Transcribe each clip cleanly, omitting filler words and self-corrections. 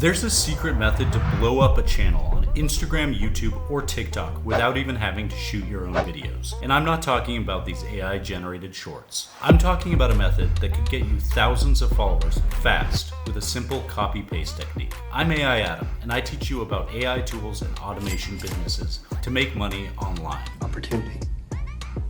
There's a secret method to blow up a channel on Instagram, YouTube, or TikTok without even having to shoot your own videos. And I'm not talking about these AI-generated shorts. I'm talking about a method that could get you thousands of followers fast with a simple copy-paste technique. I'm AiAtom, and I teach you about AI tools and automation businesses to make money online. Opportunity.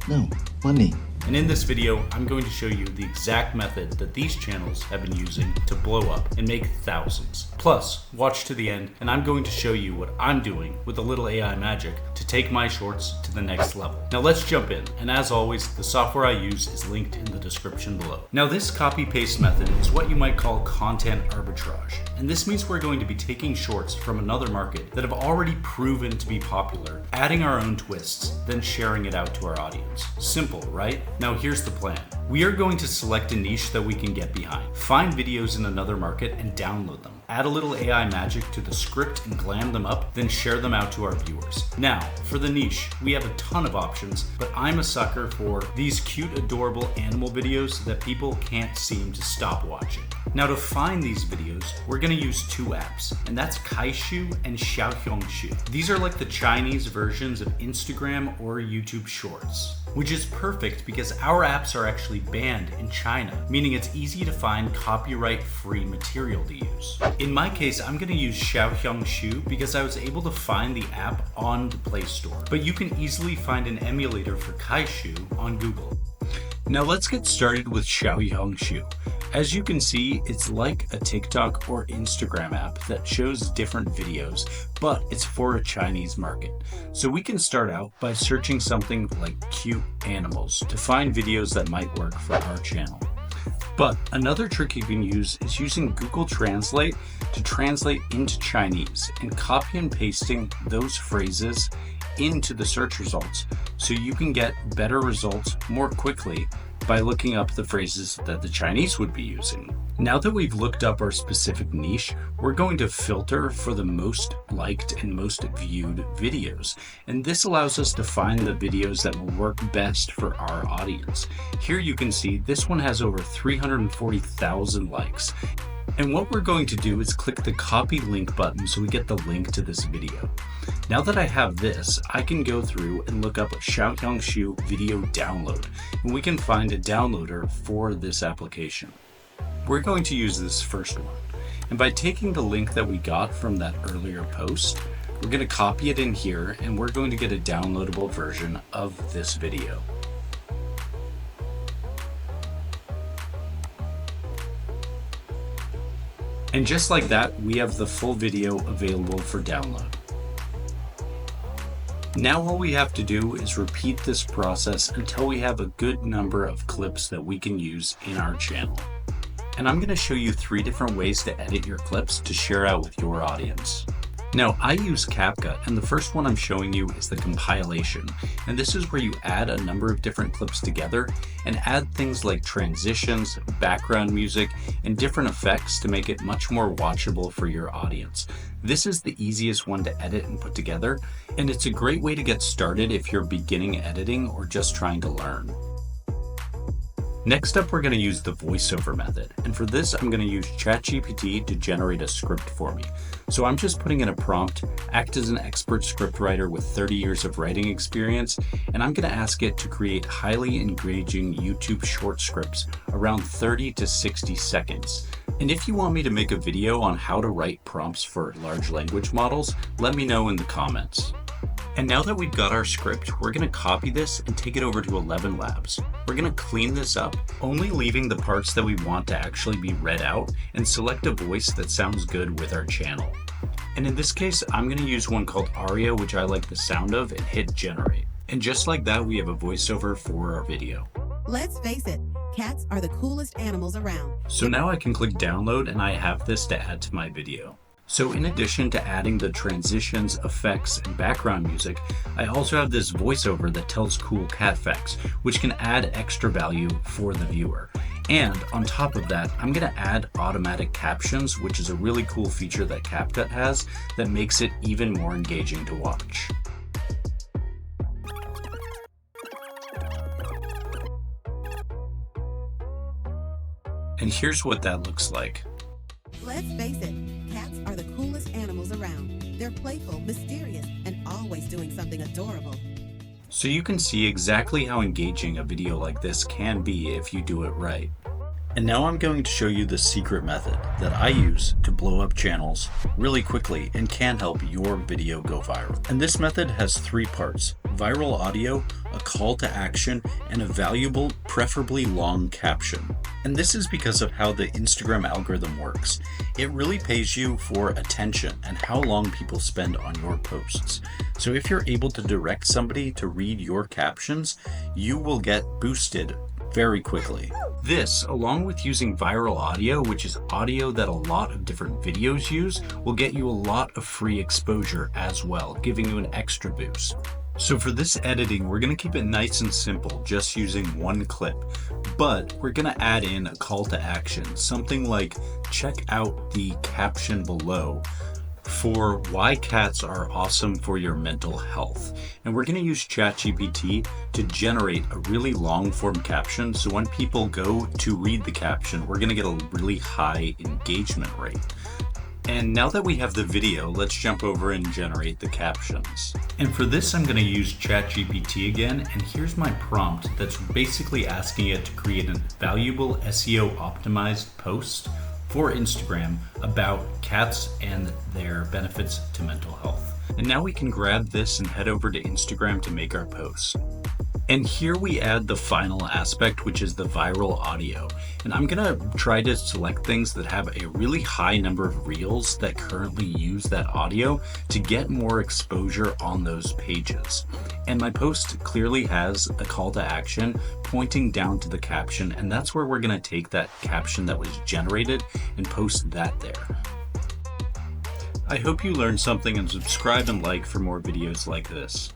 No, money. And in this video, I'm going to show you the exact method that these channels have been using to blow up and make thousands. Plus, watch to the end, and I'm going to show you what I'm doing with a little AI magic to take my shorts to the next level. Now let's jump in, and as always, the software I use is linked in the description below. Now this copy-paste method is what you might call content arbitrage, and this means we're going to be taking shorts from another market that have already proven to be popular, adding our own twists, then sharing it out to our audience. Simple, right? Now here's the plan. We are going to select a niche that we can get behind, find videos in another market and download them, add a little AI magic to the script and glam them up, then share them out to our viewers. Now, for the niche, we have a ton of options, but I'm a sucker for these cute, adorable animal videos that people can't seem to stop watching. Now to find these videos, we're going to use two apps, and that's Kaishou and Xiouhongshou. These are like the Chinese versions of Instagram or YouTube Shorts, which is perfect because our apps are actually banned in China, meaning it's easy to find copyright-free material to use. In my case, I'm going to use Xiouhongshou because I was able to find the app on the Play Store, but you can easily find an emulator for Kaishou on Google. Now let's get started with Xiouhongshou. As you can see, it's like a TikTok or Instagram app that shows different videos, but it's for a Chinese market. So we can start out by searching something like cute animals to find videos that might work for our channel. But another trick you can use is using Google Translate to translate into Chinese and copy and pasting those phrases into the search results so you can get better results more quickly by looking up the phrases that the Chinese would be using. Now that we've looked up our specific niche, we're going to filter for the most liked and most viewed videos. And this allows us to find the videos that will work best for our audience. Here you can see this one has over 340,000 likes. And what we're going to do is click the copy link button so we get the link to this video. Now that I have this, I can go through and look up Xiouhongshou video download, and we can find a downloader for this application. We're going to use this first one, and by taking the link that we got from that earlier post, we're going to copy it in here, and we're going to get a downloadable version of this video. And just like that, we have the full video available for download. Now all we have to do is repeat this process until we have a good number of clips that we can use in our channel. And I'm going to show you 3 different ways to edit your clips to share out with your audience. Now, I use CapCut, and the first one I'm showing you is the compilation. And this is where you add a number of different clips together and add things like transitions, background music, and different effects to make it much more watchable for your audience. This is the easiest one to edit and put together, and it's a great way to get started if you're beginning editing or just trying to learn. Next up, we're going to use the voiceover method. And for this, I'm going to use ChatGPT to generate a script for me. So I'm just putting in a prompt, act as an expert scriptwriter with 30 years of writing experience, and I'm going to ask it to create highly engaging YouTube short scripts around 30 to 60 seconds. And if you want me to make a video on how to write prompts for large language models, let me know in the comments. And now that we've got our script, we're going to copy this and take it over to 11 Labs. We're going to clean this up, only leaving the parts that we want to actually be read out, and select a voice that sounds good with our channel. And in this case, I'm going to use one called Aria, which I like the sound of, and hit generate. And just like that, we have a voiceover for our video. Let's face it, cats are the coolest animals around. So now I can click download and I have this to add to my video. So in addition to adding the transitions, effects, and background music, I also have this voiceover that tells cool cat facts, which can add extra value for the viewer. And on top of that, I'm going to add automatic captions, which is a really cool feature that CapCut has that makes it even more engaging to watch. And here's what that looks like. Let's face it, cats are the They're playful, mysterious, and always doing something adorable. So you can see exactly how engaging a video like this can be if you do it right. And now I'm going to show you the secret method that I use to blow up channels really quickly and can help your video go viral. And this method has 3 parts: viral audio, a call to action, and a valuable, preferably long caption. And this is because of how the Instagram algorithm works. It really pays you for attention and how long people spend on your posts. So if you're able to direct somebody to read your captions, you will get boosted very quickly. This, along with using viral audio, which is audio that a lot of different videos use, will get you a lot of free exposure as well, giving you an extra boost. So for this editing, we're going to keep it nice and simple, just using 1 clip, but we're going to add in a call to action, something like check out the caption below for why cats are awesome for your mental health. And we're going to use ChatGPT to generate a really long form caption, so when people go to read the caption, we're going to get a really high engagement rate. And now that we have the video, let's jump over and generate the captions. And for this, I'm going to use ChatGPT again, and here's my prompt that's basically asking it to create a valuable SEO optimized post for Instagram about cats and their benefits to mental health. And now we can grab this and head over to Instagram to make our post. And here we add the final aspect, which is the viral audio. And I'm gonna try to select things that have a really high number of reels that currently use that audio to get more exposure on those pages. And my post clearly has a call to action pointing down to the caption, and that's where we're gonna take that caption that was generated and post that there. I hope you learned something, and subscribe and like for more videos like this.